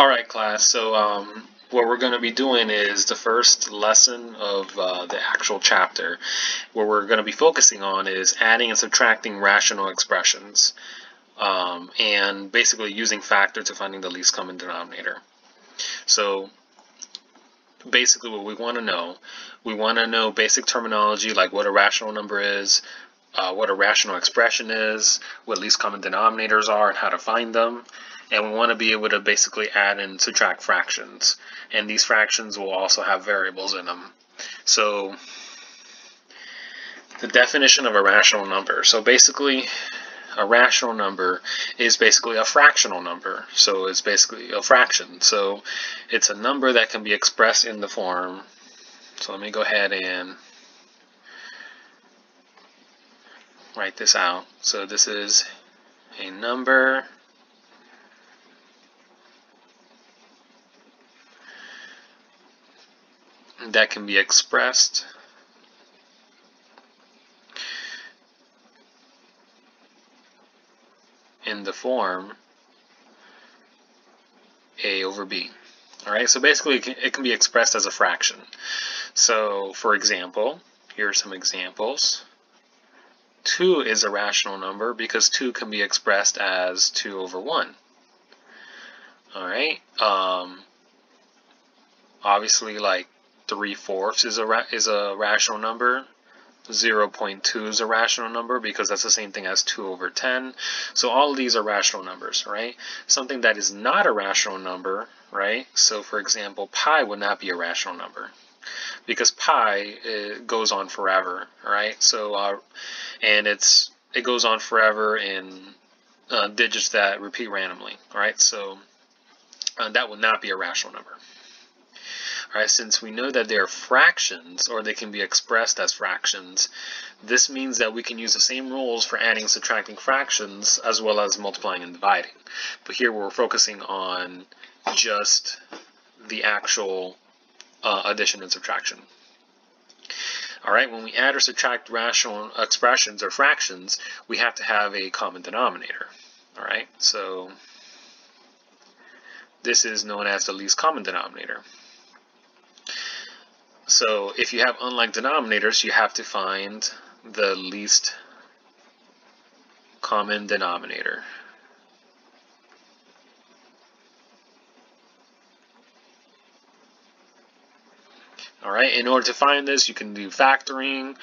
Alright class, so what we're going to be doing is the first lesson of the actual chapter. What we're going to be focusing on is adding and subtracting rational expressions and basically using factor to finding the least common denominator. So basically what we want to know basic terminology like what a rational number is, what a rational expression is, what least common denominators are and how to find them. And we want to be able to basically add and subtract fractions. And these fractions will also have variables in them. So the definition of a rational number. So basically a rational number is basically a fractional number. So it's basically a fraction. So it's a number that can be expressed in the form. So let me go ahead and write this out. So this is a number that can be expressed in the form a over b. Alright, so basically it can be expressed as a fraction. So for example, here are some examples. 2 is a rational number because 2 can be expressed as 2 over 1. Alright, obviously like 3/4 is a rational number. 0.2 is a rational number because that's the same thing as 2 over 10. So all of these are rational numbers, right? Something that is not a rational number, right? So for example, pi would not be a rational number because pi goes on forever, right? So and it goes on forever in digits that repeat randomly, right? So that would not be a rational number. Alright, since we know that they're fractions, or they can be expressed as fractions, this means that we can use the same rules for adding and subtracting fractions as well as multiplying and dividing. But here we're focusing on just the actual addition and subtraction. Alright, when we add or subtract rational expressions or fractions, we have to have a common denominator. Alright, so this is known as the least common denominator. So if you have unlike denominators, you have to find the least common denominator. Alright, in order to find this, you can do factoring,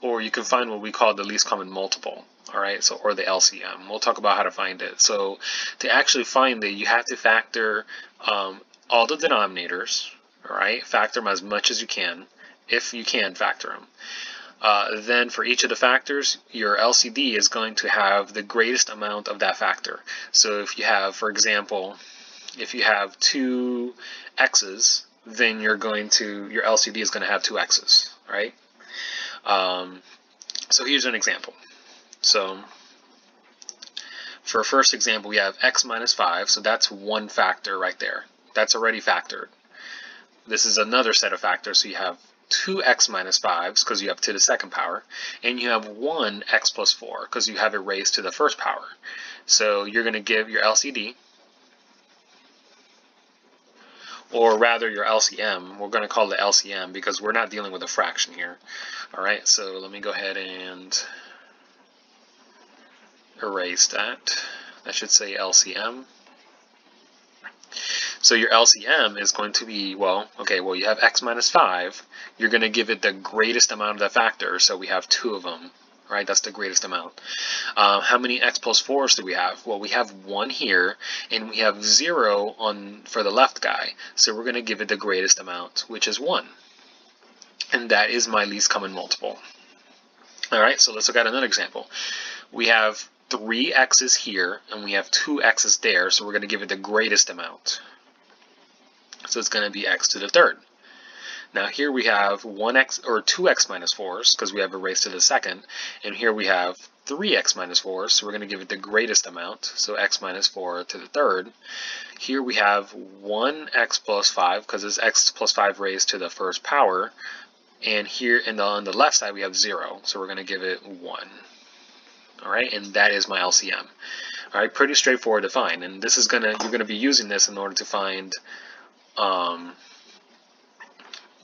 or you can find what we call the least common multiple. Alright, so or the LCM. We'll talk about how to find it. So to actually find it, you have to factor all the denominators. Alright, factor them as much as you can, if you can factor them. Then for each of the factors, your LCD is going to have the greatest amount of that factor. So if you have, for example, if you have 2 x's, then your LCD is going to have 2 x's, right? So here's an example. So for first example, we have x minus 5, so that's one factor right there. That's already factored. This is another set of factors, so you have 2x minus 5s because you have to the second power, and you have 1x plus 4 because you have it raised to the first power. So you're going to give your LCD, or rather your LCM. We're going to call it LCM because we're not dealing with a fraction here. Alright, so let me go ahead and erase that. That should say LCM. So your LCM is going to be, well, you have x minus 5. You're going to give it the greatest amount of the factor, so we have 2 of them, right? That's the greatest amount. How many x plus 4s do we have? Well, we have 1 here, and we have 0 for the left guy, so we're going to give it the greatest amount, which is 1. And that is my least common multiple. Alright, so let's look at another example. We have 3 x's here, and we have 2 x's there, so we're going to give it the greatest amount. So it's going to be x to the third. Now here we have 1x or 2x minus 4s because we have a raised to the second, and here we have 3x minus 4s, so we're going to give it the greatest amount, so x minus 4 to the third. Here we have 1x plus 5 because it's x plus 5 raised to the first power, and here on the left side we have 0, so we're going to give it 1. Alright, and that is my LCM. All right, pretty straightforward to find, and this is you're gonna be using this in order to find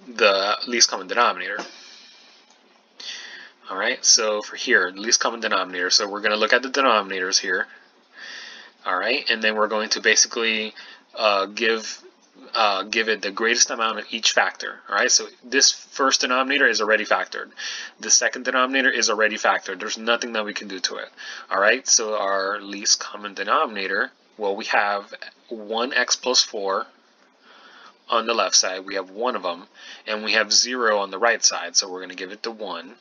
the least common denominator. All right, so for here, least common denominator. So we're gonna look at the denominators here. All right, and then we're going to basically give it the greatest amount of each factor. All right, so this first denominator is already factored. The second denominator is already factored. There's nothing that we can do to it. All right, so our least common denominator, well, we have 1x plus 4 on the left side. We have one of them, and we have 0 on the right side, so we're going to give it to 1.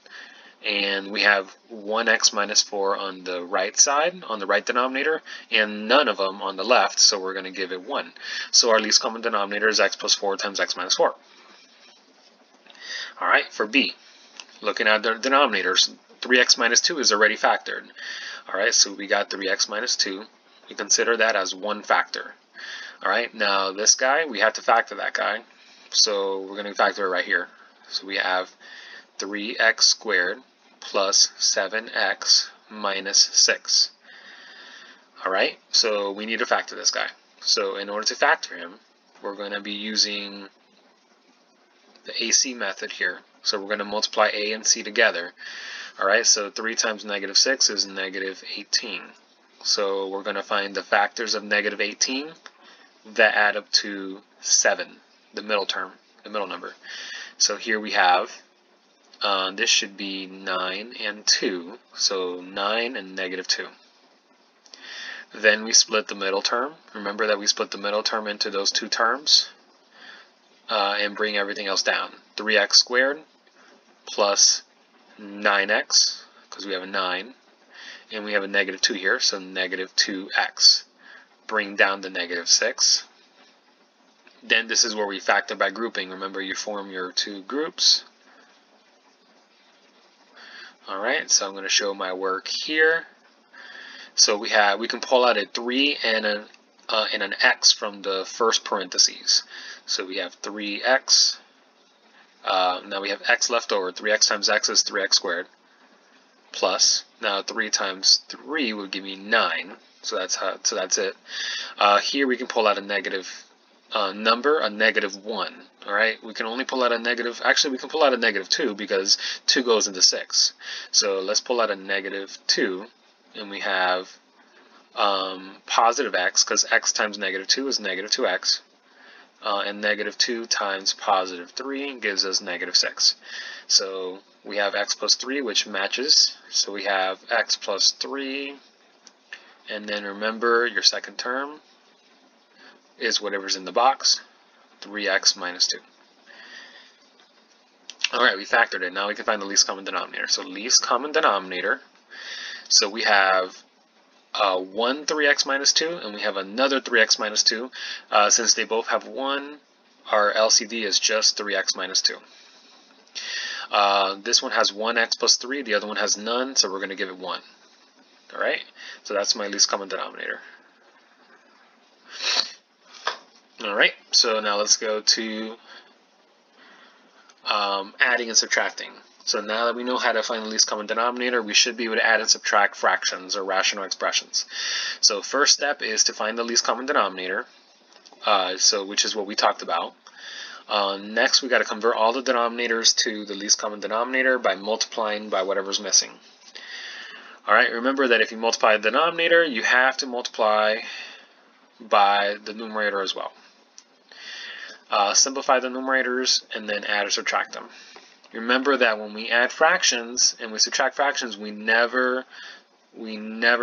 And we have 1x minus 4 on the right side, on the right denominator, and none of them on the left, so we're going to give it 1. So our least common denominator is x plus 4 times x minus 4. Alright, for b, looking at the denominators, 3x minus 2 is already factored. Alright, so we got 3x minus 2. We consider that as one factor. Alright, now this guy, we have to factor that guy, so we're going to factor it right here. So we have 3x squared plus 7x minus 6. Alright, so we need to factor this guy. So in order to factor him, we're going to be using the AC method here. So we're going to multiply a and c together. Alright, so 3 times negative 6 is negative 18. So we're going to find the factors of negative 18 that add up to 7, the middle term, the middle number. So here we have this should be 9 and 2, so 9 and negative 2. Then we split the middle term. Remember that we split the middle term into those two terms and bring everything else down. 3x squared plus 9x, because we have a 9, and we have a negative 2 here, so negative 2x. Bring down the negative 6. Then this is where we factor by grouping. Remember, you form your two groups. Alright, so I'm going to show my work here. So we can pull out a 3 and an x from the first parentheses. So we have 3x. Now we have x left over. 3x times x is 3x squared. Plus, now 3 times 3 would give me 9. So that's it. Here we can pull out a negative number, a negative 1. Alright, we can only pull out a negative, actually we can pull out a negative 2 because 2 goes into 6. So let's pull out a negative 2, and we have positive x, because x times negative 2 is negative 2x, and negative 2 times positive 3 gives us negative 6. So we have x plus 3, which matches, so we have x plus 3, and then remember your second term is whatever's in the box, 3x minus 2. Alright, we factored it. Now we can find the least common denominator. So least common denominator, so we have one 3x minus 2, and we have another 3x minus 2. Since they both have 1, our LCD is just 3x minus 2. This one has 1x plus 3, the other one has none, so we're going to give it 1. Alright, so that's my least common denominator. Alright, so now let's go to adding and subtracting. So now that we know how to find the least common denominator, we should be able to add and subtract fractions or rational expressions. So first step is to find the least common denominator, which is what we talked about. Next, we got to convert all the denominators to the least common denominator by multiplying by whatever's missing. Alright, remember that if you multiply the denominator, you have to multiply by the numerator as well. Simplify the numerators and then add or subtract them. Remember that when we add fractions and we subtract fractions, we never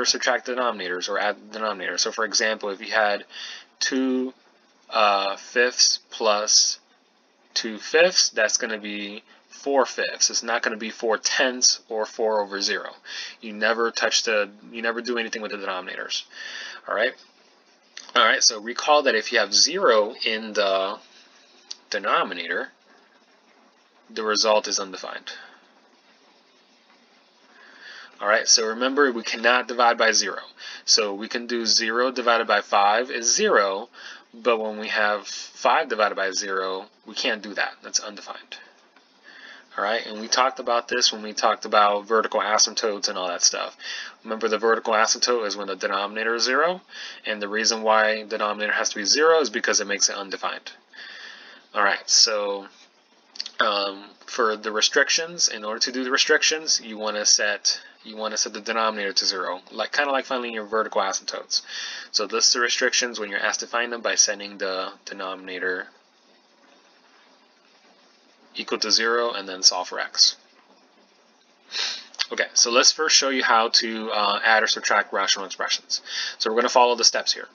subtract denominators or add denominators. So for example, if you had 2 fifths plus 2 fifths, that's going to be 4 fifths. It's not going to be 4 tenths or 4 over 0. You never do anything with the denominators. Alright, so recall that if you have 0 in the denominator, the result is undefined. Alright, so remember, we cannot divide by 0. So we can do 0 divided by 5 is 0, but when we have 5 divided by 0, we can't do that. That's undefined. All right, and we talked about this when we talked about vertical asymptotes and all that stuff. Remember, the vertical asymptote is when the denominator is 0, and the reason why denominator has to be 0 is because it makes it undefined. All right, so for the restrictions, in order to do the restrictions, you want to set the denominator to 0, kind of like finding your vertical asymptotes. So list the restrictions when you're asked to find them by setting the denominator equal to 0 and then solve for x. Okay, so let's first show you how to add or subtract rational expressions. So we're going to follow the steps here.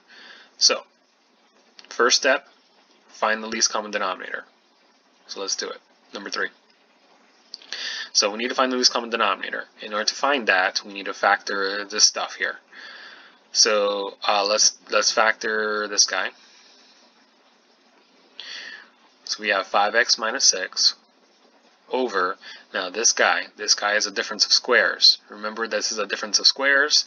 So first step, find the least common denominator. So let's do it. Number 3. So we need to find the least common denominator. In order to find that, we need to factor this stuff here. So let's factor this guy. So we have 5x minus 6 over, now this guy is a difference of squares. Remember, this is a difference of squares,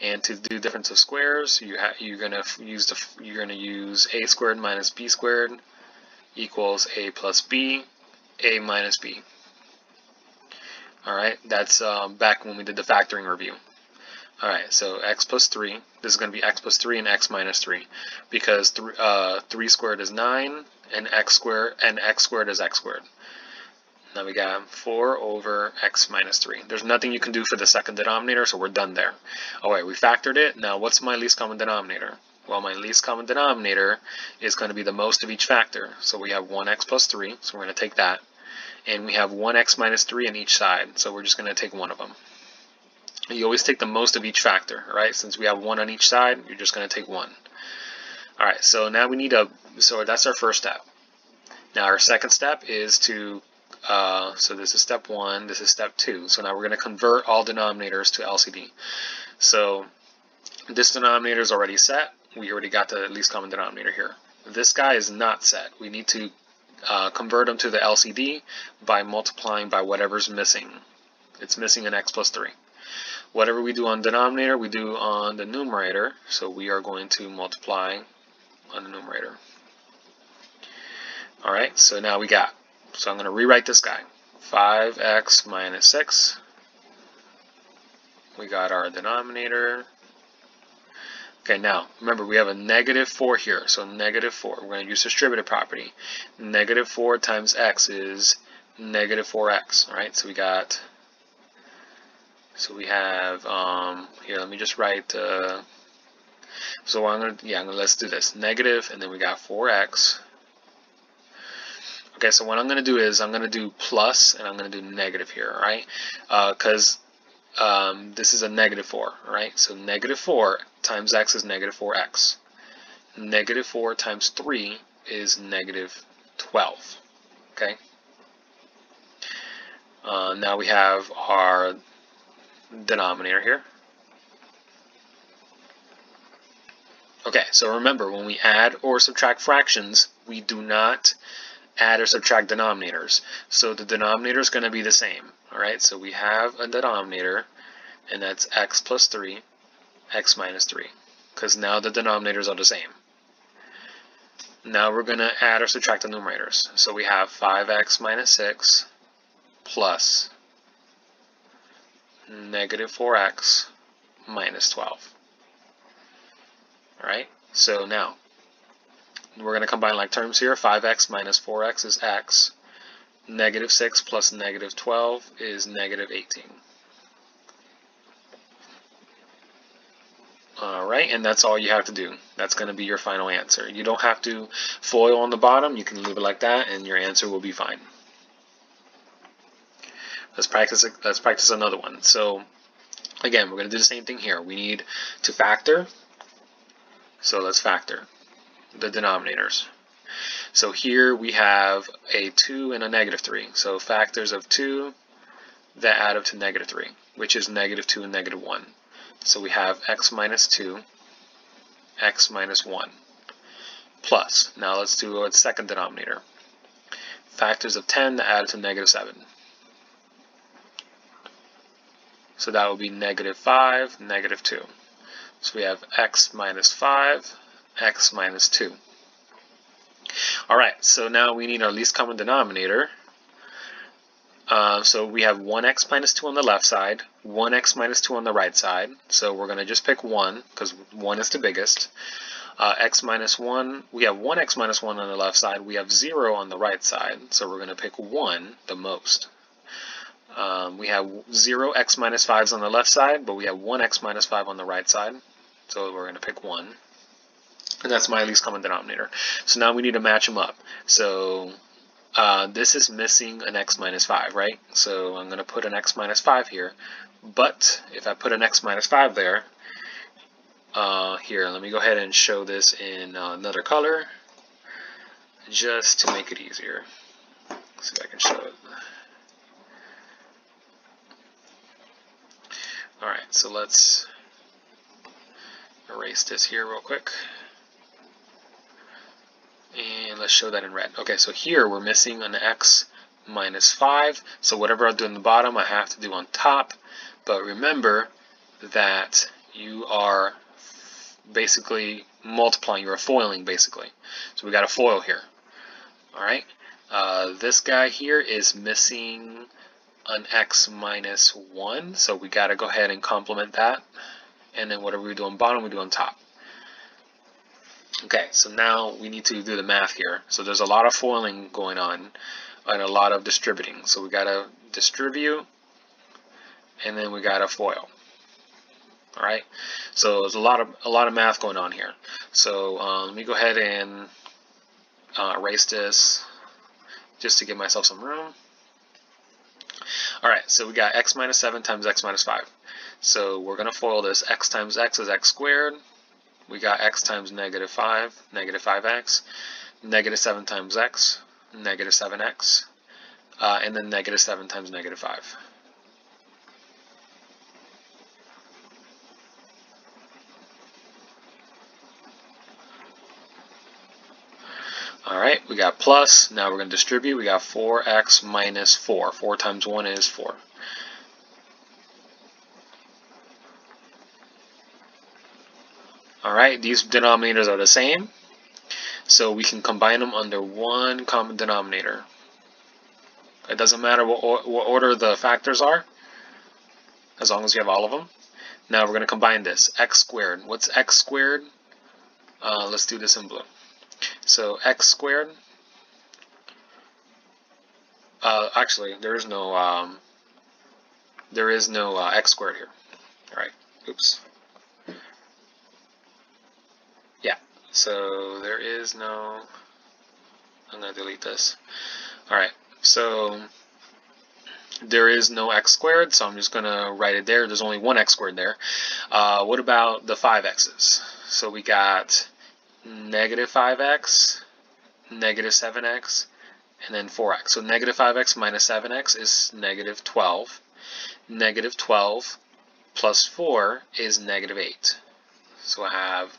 and to do difference of squares, you're gonna use a squared minus b squared equals a plus b, a minus b. All right, that's back when we did the factoring review. All right, so x plus 3. This is going to be x plus 3 and x minus 3, because 3 squared is 9, and x squared is x squared. Now we got 4 over x minus 3. There's nothing you can do for the second denominator, so we're done there. All right, we factored it. Now what's my least common denominator? Well, my least common denominator is going to be the most of each factor. So we have 1x plus 3, so we're going to take that. And we have 1x minus 3 on each side, so we're just going to take one of them. You always take the most of each factor, right? Since we have 1 on each side, you're just going to take 1. All right, so now we need so that's our first step. Now our second step is to, so this is step 1, this is step 2. So now we're going to convert all denominators to LCD. So this denominator is already set. We already got the least common denominator here. This guy is not set. We need to convert them to the LCD by multiplying by whatever's missing. It's missing an x plus 3. Whatever we do on denominator, we do on the numerator. So we are going to multiply on the numerator. All right, so now so I'm going to rewrite this guy. 5x minus 6. We got our denominator. Okay, now remember we have a negative 4 here, so negative 4. We're going to use distributive property. Negative 4 times x is negative 4x, right? So we have here. Let me just write. So let's do this. Negative, and then we got 4x. Okay, so what I'm going to do is I'm going to do plus, and I'm going to do negative here, right? Because this is a negative 4, right? So negative 4 times x is negative 4x. Negative 4 times 3 is negative 12. Okay. Now we have our denominator here. Okay, so remember, when we add or subtract fractions, we do not add or subtract denominators. So the denominator is going to be the same. Alright, so we have a denominator, and that's x plus 3, x minus 3, because now the denominators are the same. Now we're going to add or subtract the numerators. So we have 5x minus 6 plus negative 4x minus 12. Alright, so now we're going to combine like terms here. 5x minus 4x is x. Negative 6 plus negative 12 is negative 18. Alright, and that's all you have to do. That's going to be your final answer. You don't have to FOIL on the bottom. You can leave it like that, and your answer will be fine. Let's practice another one. So again, we're going to do the same thing here. We need to factor. So let's factor the denominators. So here we have a 2 and a negative 3. So factors of 2 that add up to negative 3, which is negative 2 and negative 1. So we have x minus 2, x minus 1, plus. Now let's do a second denominator. Factors of 10 that add up to negative 7. So that will be negative 5, negative 2. So we have x minus 5, x minus 2. Alright, so now we need our least common denominator. So we have 1x minus 2 on the left side, 1x minus 2 on the right side. So we're going to just pick 1 because 1 is the biggest. X minus 1, we have 1x minus 1 on the left side, we have 0 on the right side, so we're going to pick 1 the most. We have 0x minus 5s on the left side, but we have 1x minus 5 on the right side, so we're going to pick 1. And that's my least common denominator. So now we need to match them up. So this is missing an x minus 5, right? So I'm going to put an x minus 5 here, but if I put an x minus 5 there, here, let me go ahead and show this in another color, just to make it easier. Let's see if I can show it. Alright, so let's erase this here real quick. And let's show that in red. Okay, so here we're missing an x minus 5, so whatever I do in the bottom, I have to do on top. But remember that you are basically multiplying, you're foiling basically. So we got a foil here. Alright, this guy here is missing an x minus 1, so we got to go ahead and complement that. And then whatever we do on bottom, we do on top. Okay, so now we need to do the math here. So there's a lot of foiling going on and a lot of distributing. So we got to distribute and then we got to foil. All right, so there's a lot of math going on here. So let me go ahead and erase this just to give myself some room. All right, so we got x minus 7 times x minus 5. So we're going to FOIL this. X times x is x squared. We got x times negative 5, negative 5x. Negative 7 times x, negative 7x. And then negative 7 times negative 5. Alright, we got plus. Now we're going to distribute. We got 4x minus 4. 4 times 1 is 4. Alright, these denominators are the same, so we can combine them under one common denominator. It doesn't matter what order the factors are, as long as you have all of them. Now we're going to combine this. X squared. What's x squared? Let's do this in blue. So x squared, actually there is no x squared here. Alright, oops. Yeah, so there is no, I'm going to delete this. Alright, so there is no x squared, so I'm just going to write it there. There's only one x squared there. What about the 5x's? So we got negative 5x, negative 7x, and then 4x. So negative 5x minus 7x is negative 12. Negative 12 plus 4 is negative 8. So I have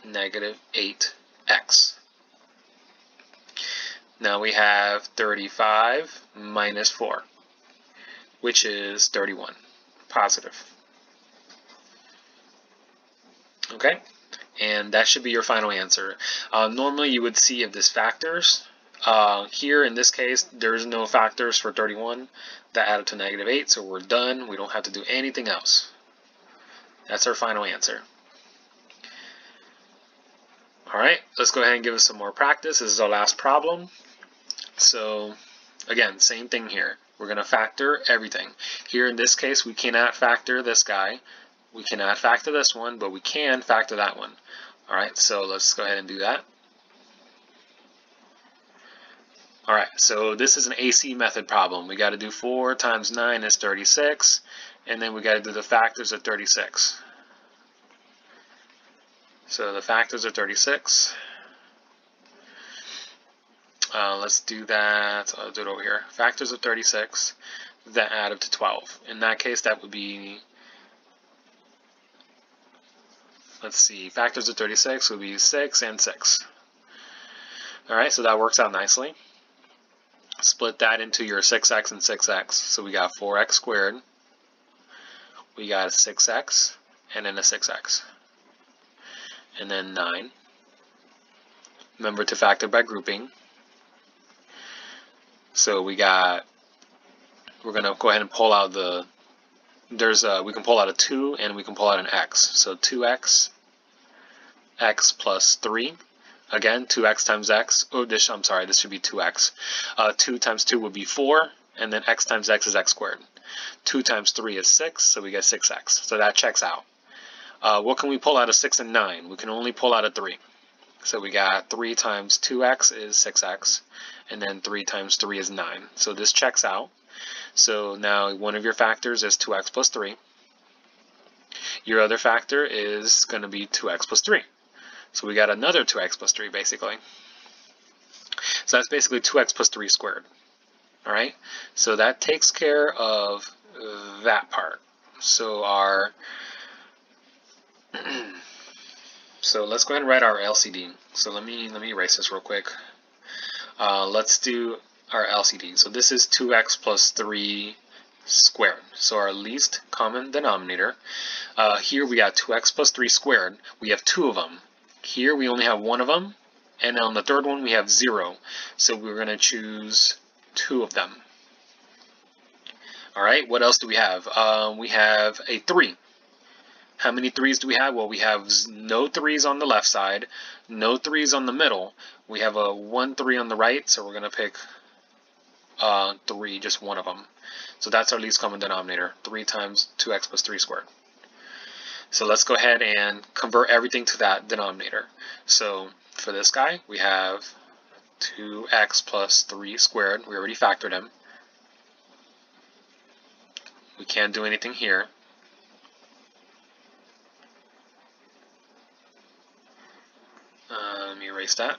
negative 8x. Now we have 35 minus 4, which is 31, positive. Okay? And that should be your final answer. Normally you would see if this factors. Here in this case, there's no factors for 31. That added to negative 8, so we're done. We don't have to do anything else. That's our final answer. Alright, let's go ahead and give us some more practice. This is our last problem. So, again, same thing here. We're going to factor everything. Here in this case, we cannot factor this guy. We cannot factor this one, but we can factor that one. Alright, so let's go ahead and do that. Alright, so this is an AC method problem. We got to do 4 times 9 is 36, and then we got to do the factors of 36. So the factors are 36. Let's do that. I'll do it over here. Factors of 36 that add up to 12. In that case, that would be, let's see, factors of 36 would be 6 and 6. Alright, so that works out nicely. Split that into your 6x and 6x. So we got 4x squared. We got a 6x and then a 6x. And then 9. Remember to factor by grouping. So we got we're going to go ahead and pull out the, we can pull out a 2 and we can pull out an x. So 2x, x plus 3. Again, 2x times x. Oh, I'm sorry, this should be 2x. 2 times 2 would be 4, and then x times x is x squared. 2 times 3 is 6, so we get 6x. So that checks out. What can we pull out of 6 and 9? We can only pull out a 3. So we got 3 times 2x is 6x, and then 3 times 3 is 9. So this checks out. So now one of your factors is 2x plus 3. Your other factor is going to be 2x plus 3. So we got another 2x plus 3 basically. So that's basically 2x plus 3 squared. Alright, so that takes care of that part. So so let's go ahead and write our LCD. So let me erase this real quick. Let's do our LCD. So this is 2x plus 3 squared. So our least common denominator. Here we got 2x plus 3 squared. We have 2 of them. Here we only have 1 of them. And on the third one we have 0. So we're going to choose 2 of them. Alright, what else do we have? We have a 3. How many 3's do we have? Well, we have no 3's on the left side, no 3's on the middle. We have a 1 3 on the right, so we're going to pick 3, just one of them. So that's our least common denominator, 3 times 2x plus 3 squared. So let's go ahead and convert everything to that denominator. So for this guy, we have 2x plus 3 squared. We already factored him. We can't do anything here. Let me erase that.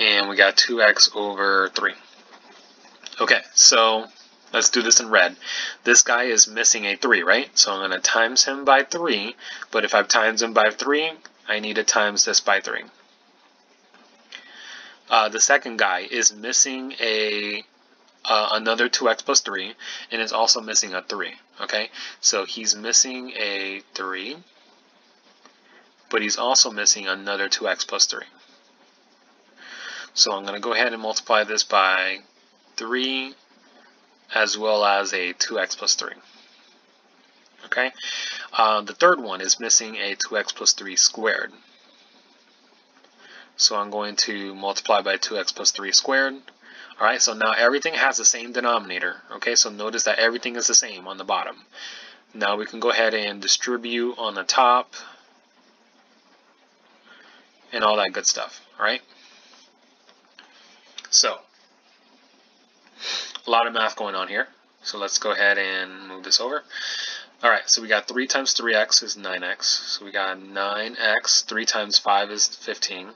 And we got 2x over 3. Okay, so let's do this in red. This guy is missing a 3, right? So I'm going to times him by 3, but if I've times him by 3, I need to times this by 3. The second guy is missing another 2x plus 3, and is also missing a 3. Okay, so he's missing a 3, but he's also missing another 2x plus 3. So I'm going to go ahead and multiply this by 3 as well as a 2x plus 3. Okay, the third one is missing a 2x plus 3 squared. So I'm going to multiply by 2x plus 3 squared. Alright, so now everything has the same denominator. Okay, so notice that everything is the same on the bottom. Now we can go ahead and distribute on the top and all that good stuff. Alright, so a lot of math going on here. So let's go ahead and move this over. Alright, so we got 3 times 3x is 9x. So we got 9x. 3 times 5 is 15.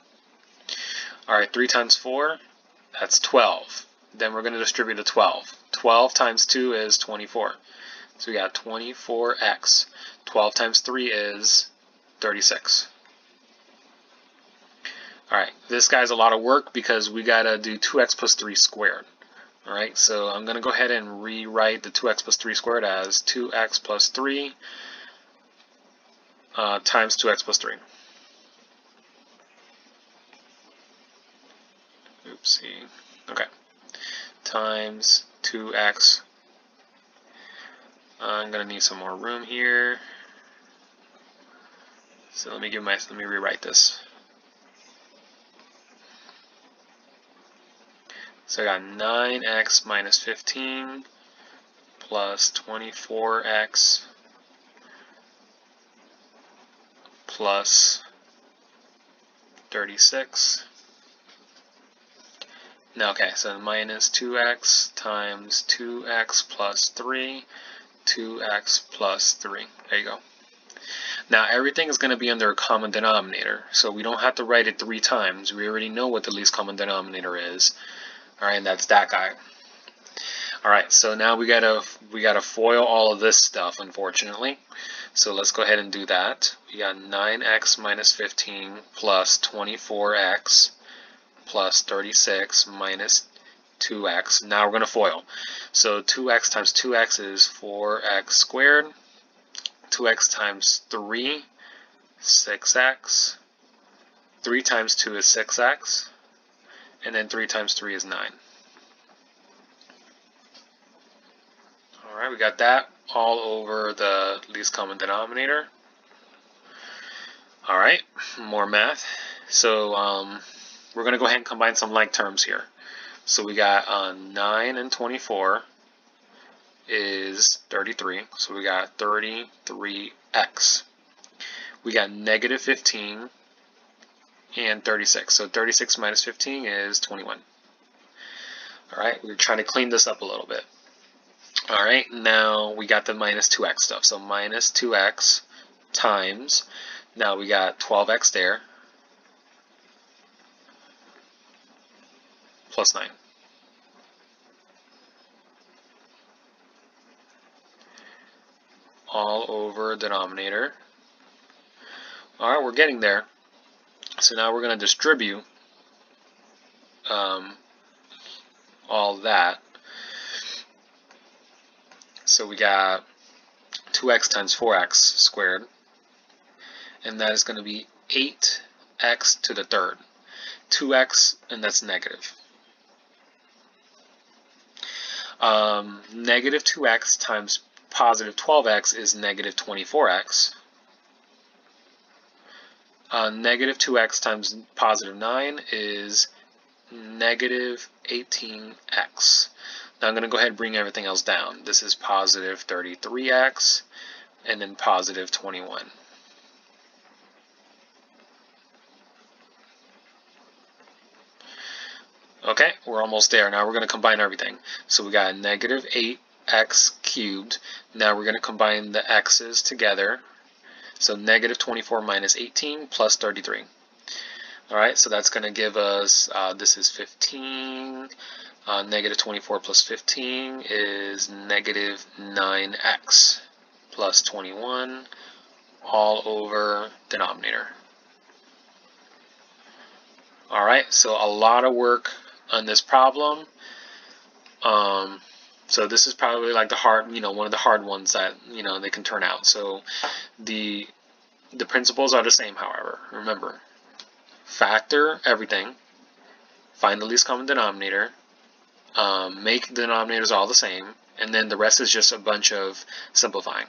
Alright, 3 times 4, that's 12. Then we're going to distribute a 12. 12 times 2 is 24. So we got 24x. 12 times 3 is 36. Alright, this guy's a lot of work because we got to do 2x plus 3 squared. Alright, so I'm going to go ahead and rewrite the 2x plus 3 squared as 2x plus 3 times 2x plus 3. Oopsie. Okay. Times 2x. I'm going to need some more room here. So let me rewrite this. So I got 9x minus 15 plus 24x plus 36. Now, okay, so minus 2x times 2x plus 3, 2x plus 3. There you go. Now, everything is going to be under a common denominator, so we don't have to write it 3 times. We already know what the least common denominator is. Alright, and that's that guy. Alright, so now we gotta FOIL all of this stuff, unfortunately. So let's go ahead and do that. We got 9x minus 15 plus 24x plus 36 minus 2x. Now we're going to FOIL. So 2x times 2x is 4x squared. 2x times 3, 6x. 3 times 2 is 6x. and then 3 times 3 is 9. Alright, we got that all over the least common denominator. Alright, more math. So we're going to go ahead and combine some like terms here. So we got 9 and 24 is 33. So we got 33x. We got negative 15 and 36. So 36 minus 15 is 21. Alright, we're trying to clean this up a little bit. Alright, now we got the minus 2x stuff. So minus 2x times, now we got 12x there, plus 9. All over denominator. Alright, we're getting there. So now we're going to distribute all that. So we got 2x times 4x squared, and that is going to be 8x to the third. 2x, and that's negative. Negative 2x times positive 12x is negative 24x. Negative 2x times positive 9 is negative 18x. Now I'm going to go ahead and bring everything else down. This is positive 33x and then positive 21. Okay, we're almost there. Now we're going to combine everything. So we got negative 8x cubed. Now we're going to combine the x's together. So negative 24 minus 18 plus 33. Alright, so that's going to give us, this is 15. Negative 24 plus 15 is negative 9x plus 21 all over denominator. Alright, so a lot of work on this problem. So this is probably like the hard, one of the hard ones that, they can turn out. So the principles are the same, however. Remember, factor everything, find the least common denominator, make the denominators all the same, and then the rest is just a bunch of simplifying.